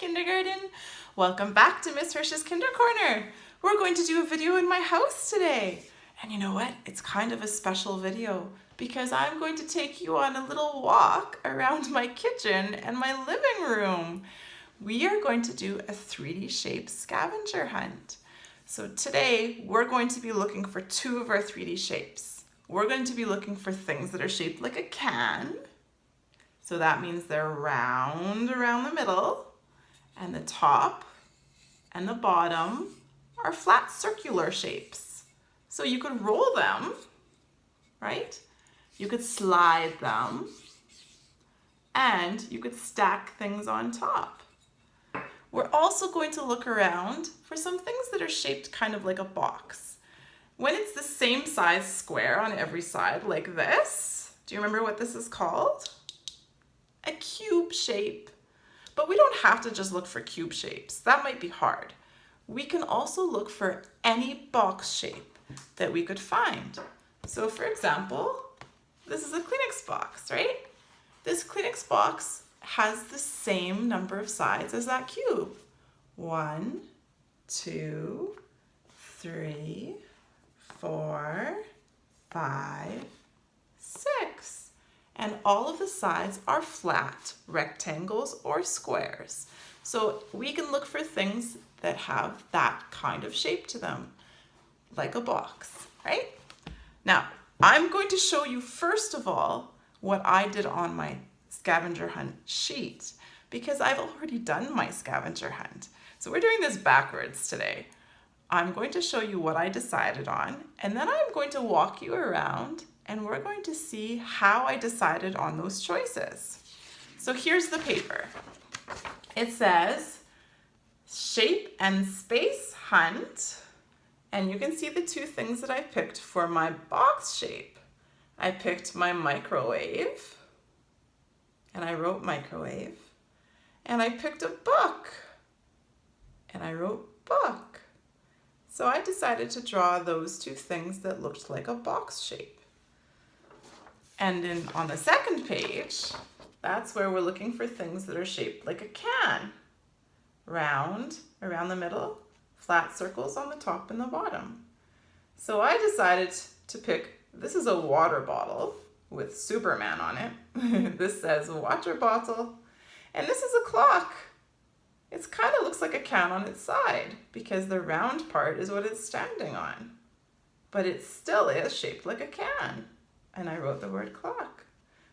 kindergarten. Welcome back to Miss Hirsch's Kinder Corner. We're going to do a video in my house today. And you know what? It's kind of a special video because I'm going to take you on a little walk around my kitchen and my living room. We are going to do a 3D shaped scavenger hunt. So today we're going to be looking for two of our 3D shapes. We're going to be looking for things that are shaped like a can. So that means they're round around the middle, and the top and the bottom are flat circular shapes. So you could roll them, right? You could slide them, and you could stack things on top. We're also going to look around for some things that are shaped kind of like a box. When it's the same size square on every side like this, do you remember what this is called? A cube shape. But we don't have to just look for cube shapes. That might be hard. We can also look for any box shape that we could find. So for example, this is a Kleenex box, right? This Kleenex box has the same number of sides as that cube. 1, 2, 3, 4, 5, 6. And all of the sides are flat rectangles or squares. So we can look for things that have that kind of shape to them, like a box, right? Now, I'm going to show you first of all what I did on my scavenger hunt sheet, because I've already done my scavenger hunt. So we're doing this backwards today. I'm going to show you what I decided on, and then I'm going to walk you around and we're going to see how I decided on those choices. So here's the paper. It says shape and space hunt, and you can see the two things that I picked for my box shape. I picked my microwave, and I wrote microwave, and I picked a book, and I wrote book. So I decided to draw those two things that looked like a box shape. And then on the second page, that's where we're looking for things that are shaped like a can. Round around the middle, flat circles on the top and the bottom. So I decided to pick, this is a water bottle with Superman on it. This says water bottle. And this is a clock. It kind of looks like a can on its side because the round part is what it's standing on. But it still is shaped like a can. And I wrote the word clock.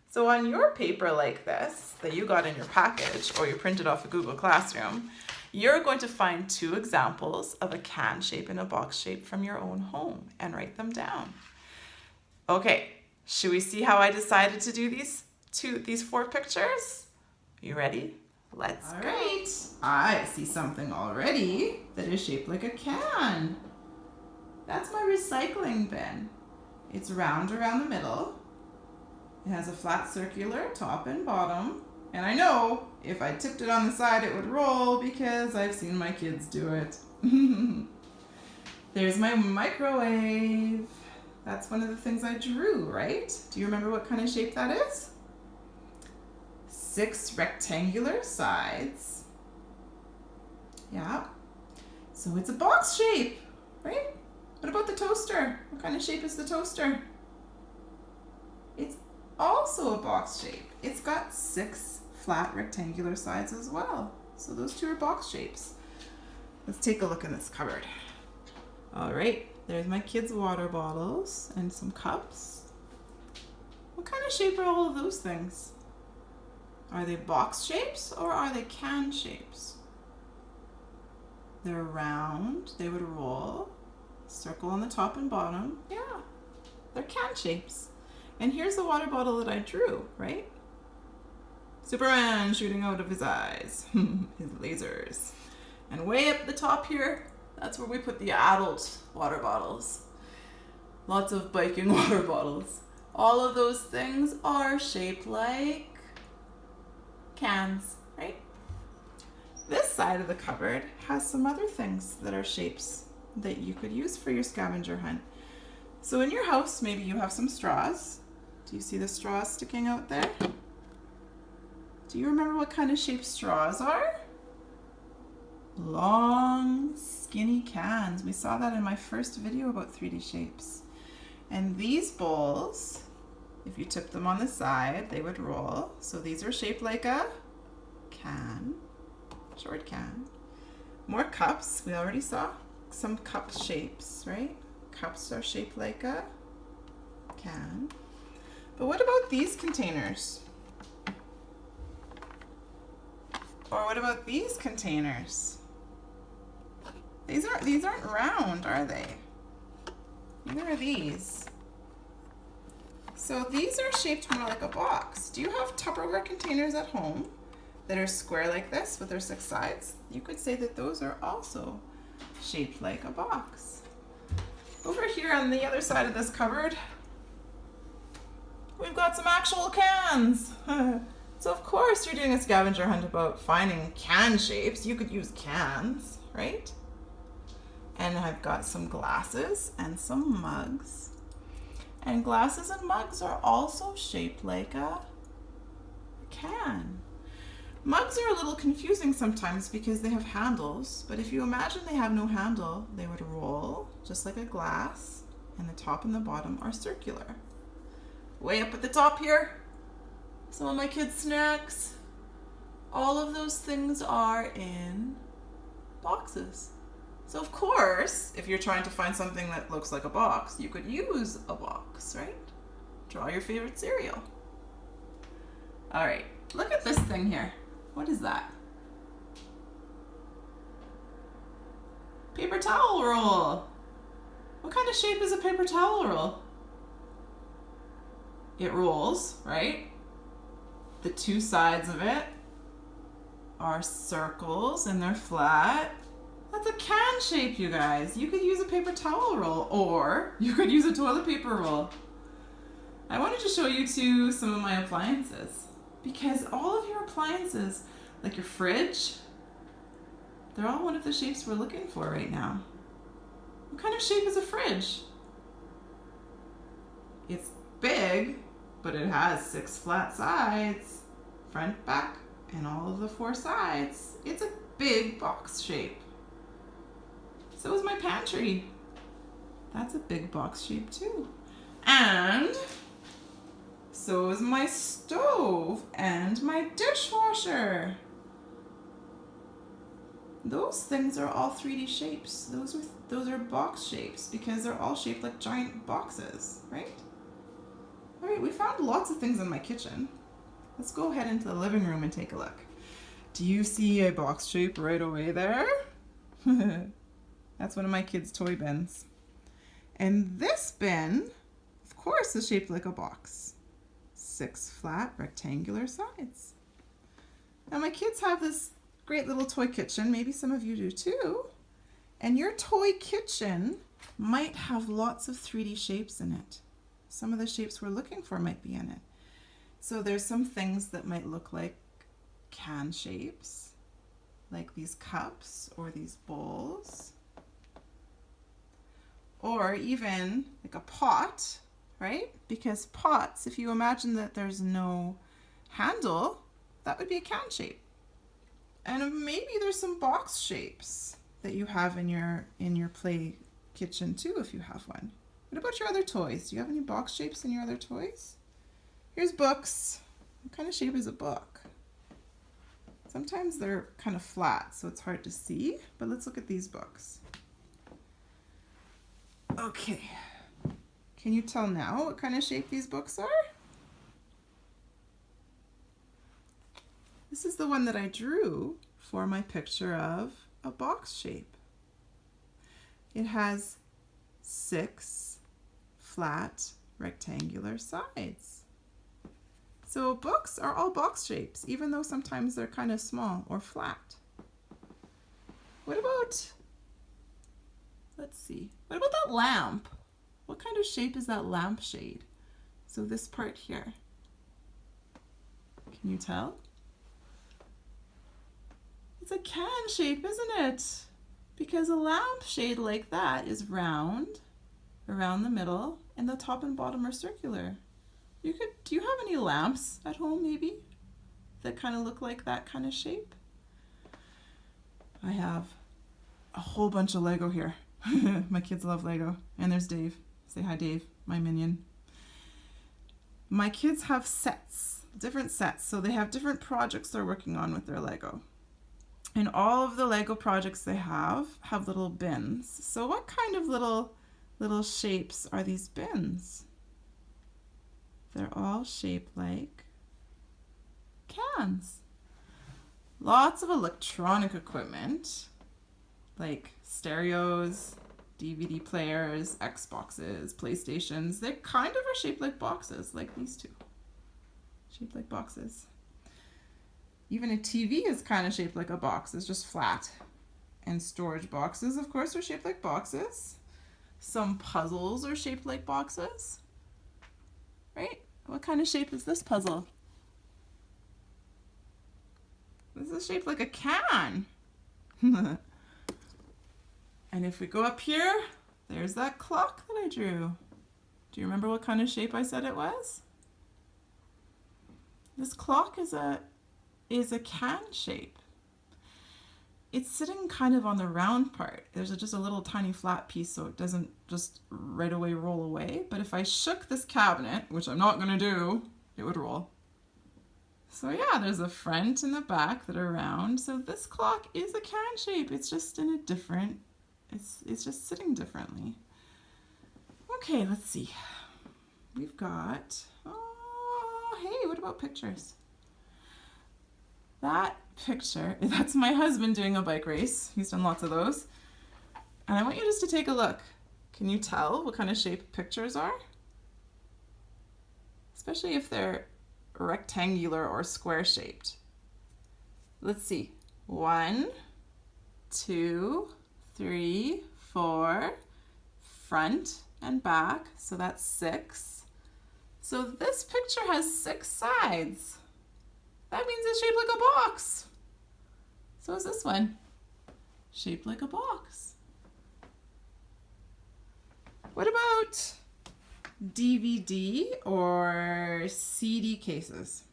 So on your paper like this, that you got in your package or you printed off of Google Classroom, you're going to find two examples of a can shape and a box shape from your own home and write them down. Okay, should we see how I decided to do these 4 pictures? You ready? Let's go. All right, I see something already that is shaped like a can. That's my recycling bin. It's round around the middle. It has a flat circular top and bottom. And I know if I tipped it on the side, it would roll because I've seen my kids do it. There's my microwave. That's one of the things I drew, right? Do you remember what kind of shape that is? 6 rectangular sides. Yeah. So it's a box shape, right? What about the toaster? What kind of shape is the toaster? It's also a box shape. It's got 6 flat rectangular sides as well. So those two are box shapes. Let's take a look in this cupboard. All right, there's my kids' water bottles and some cups. What kind of shape are all of those things? Are they box shapes or are they can shapes? They're round, they would roll. Circle on the top and bottom. Yeah, they're can shapes. And here's the water bottle that I drew, right? Superman shooting out of his eyes, his lasers. And way up the top here, that's where we put the adult water bottles. Lots of biking water bottles. All of those things are shaped like cans, right? This side of the cupboard has some other things that are shapes that you could use for your scavenger hunt. So in your house, maybe you have some straws. Do you see the straws sticking out there? Do you remember what kind of shape straws are? long, skinny cans. We saw that in my first video about 3D shapes. And these bowls, if you tip them on the side, they would roll. So these are shaped like a can, short can. More cups, we already saw some cup shapes, right? Cups are shaped like a can. But what about these containers? Or what about these containers? These aren't round, are they? Neither are these. So these are shaped more like a box. Do you have Tupperware containers at home that are square like this with their 6 sides? You could say that those are also shaped like a box. Over here on the other side of this cupboard, we've got some actual cans. So of course you're doing a scavenger hunt about finding can shapes. You could use cans, right? And I've got some glasses and some mugs. And glasses and mugs are also shaped like a can. Mugs are a little confusing sometimes because they have handles, but if you imagine they have no handle, they would roll just like a glass, and the top and the bottom are circular. Way up at the top here, some of my kids' snacks. All of those things are in boxes. So of course, if you're trying to find something that looks like a box, you could use a box, right? Draw your favorite cereal. All right, look at this thing here. What is that? Paper towel roll. What kind of shape is a paper towel roll? It rolls, right? The 2 sides of it are circles and they're flat. That's a can shape, you guys. You could use a paper towel roll, or you could use a toilet paper roll. I wanted to show you too some of my appliances, because all of your appliances, like your fridge, they're all one of the shapes we're looking for right now. What kind of shape is a fridge? It's big, but it has 6 flat sides, front, back, and all of the 4 sides. It's a big box shape. So is my pantry. That's a big box shape too. And so is my stove and my dishwasher. Those things are all 3D shapes. Those are box shapes because they're all shaped like giant boxes, right? All right, we found lots of things in my kitchen. Let's go ahead into the living room and take a look. Do you see a box shape right away there? That's one of my kids' toy bins. And this bin, of course, is shaped like a box. 6 flat rectangular sides. Now my kids have this great little toy kitchen. Maybe some of you do too. And your toy kitchen might have lots of 3D shapes in it. Some of the shapes we're looking for might be in it. So there's some things that might look like can shapes, like these cups or these bowls. Or even like a pot, right? Because pots, if you imagine that there's no handle, that would be a can shape. And maybe there's some box shapes that you have in your play kitchen too, if you have one. What about your other toys? Do you have any box shapes in your other toys? Here's books. What kind of shape is a book? Sometimes they're kind of flat, so it's hard to see, but let's look at these books. Okay, can you tell now what kind of shape these books are? This is the one that I drew for my picture of a box shape. It has 6 flat rectangular sides. So books are all box shapes, even though sometimes they're kind of small or flat. What about, let's see, what about that lamp? What kind of shape is that lampshade? So this part here, can you tell? It's a can shape, isn't it? Because a lampshade like that is round around the middle, and the top and bottom are circular. Do you have any lamps at home maybe that kind of look like that kind of shape? I have a whole bunch of Lego here. My kids love Lego. And there's Dave. Say hi, Dave, my minion. My kids have sets, different sets. So they have different projects they're working on with their Lego. And all of the Lego projects they have little bins. So what kind of little shapes are these bins? They're all shaped like cans. Lots of electronic equipment, like stereos, DVD players, Xboxes, PlayStations. They kind of are shaped like boxes, like these two. Shaped like boxes. Even a TV is kind of shaped like a box. It's just flat. And storage boxes, of course, are shaped like boxes. Some puzzles are shaped like boxes. Right? What kind of shape is this puzzle? This is shaped like a can. And if we go up here, there's that clock that I drew. Do you remember what kind of shape I said it was? This clock is a can shape. It's sitting kind of on the round part. There's just a little tiny flat piece so it doesn't just right away roll away. But if I shook this cabinet, which I'm not going to do, it would roll. So yeah, there's a front and the back that are round. So this clock is a can shape. It's just in a different, it's just sitting differently. Okay, let's see. We've got, oh, hey, what about pictures? That picture, that's my husband doing a bike race. He's done lots of those. And I want you just to take a look. Can you tell what kind of shape pictures are? Especially if they're rectangular or square shaped. Let's see. 1, 2, 3, 4, front and back. So that's 6. So this picture has 6 sides. That means it's shaped like a box. So is this one. Shaped like a box. What about DVD or CD cases?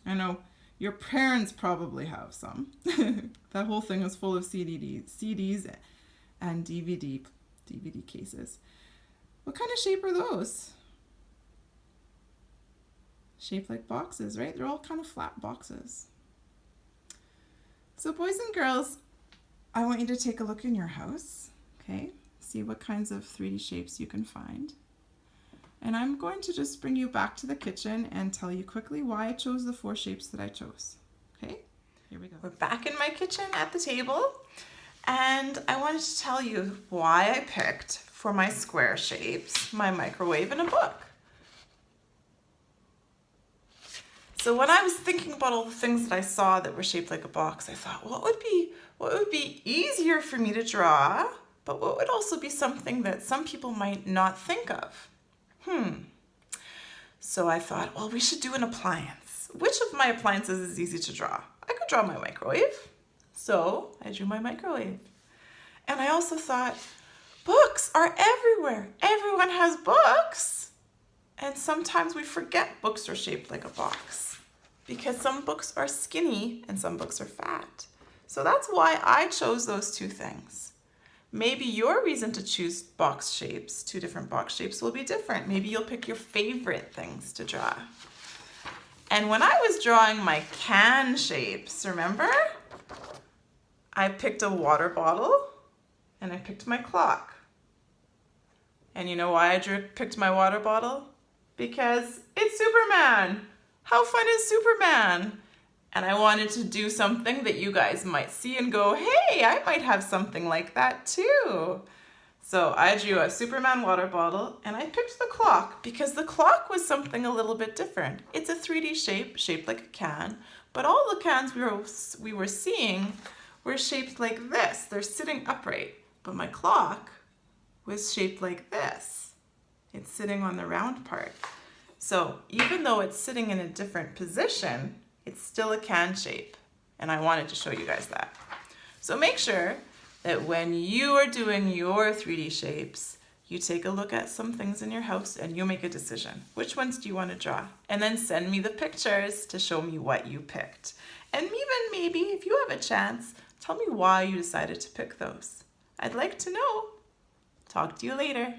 I know your parents probably have some. That whole thing is full of CDs and DVD cases. What kind of shape are those? Shaped like boxes, right? They're all kind of flat boxes. So boys and girls, I want you to take a look in your house, okay? See what kinds of 3D shapes you can find. And I'm going to just bring you back to the kitchen and tell you quickly why I chose the 4 shapes that I chose, okay? Here we go. We're back in my kitchen at the table, and I wanted to tell you why I picked for my square shapes, my microwave and a book. So when I was thinking about all the things that I saw that were shaped like a box, I thought, what would be easier for me to draw, but what would also be something that some people might not think of? So I thought, well, we should do an appliance. Which of my appliances is easy to draw? I could draw my microwave. So I drew my microwave. And I also thought, books are everywhere. Everyone has books. And sometimes we forget books are shaped like a box because some books are skinny and some books are fat. So that's why I chose those 2 things. Maybe your reason to choose box shapes, 2 different box shapes, will be different. Maybe you'll pick your favorite things to draw. And when I was drawing my can shapes, remember? I picked a water bottle and I picked my clock. And you know why I picked my water bottle? Because it's Superman. How fun is Superman? And I wanted to do something that you guys might see and go, hey, I might have something like that too. So I drew a Superman water bottle and I picked the clock because the clock was something a little bit different. It's a 3D shape, shaped like a can, but all the cans we were seeing were shaped like this. They're sitting upright, but my clock was shaped like this. It's sitting on the round part. So even though it's sitting in a different position, it's still a can shape, and I wanted to show you guys that. So make sure that when you are doing your 3D shapes, you take a look at some things in your house and you make a decision. Which ones do you want to draw? And then send me the pictures to show me what you picked. And even maybe, if you have a chance, Tell me why you decided to pick those. I'd like to know. Talk to you later.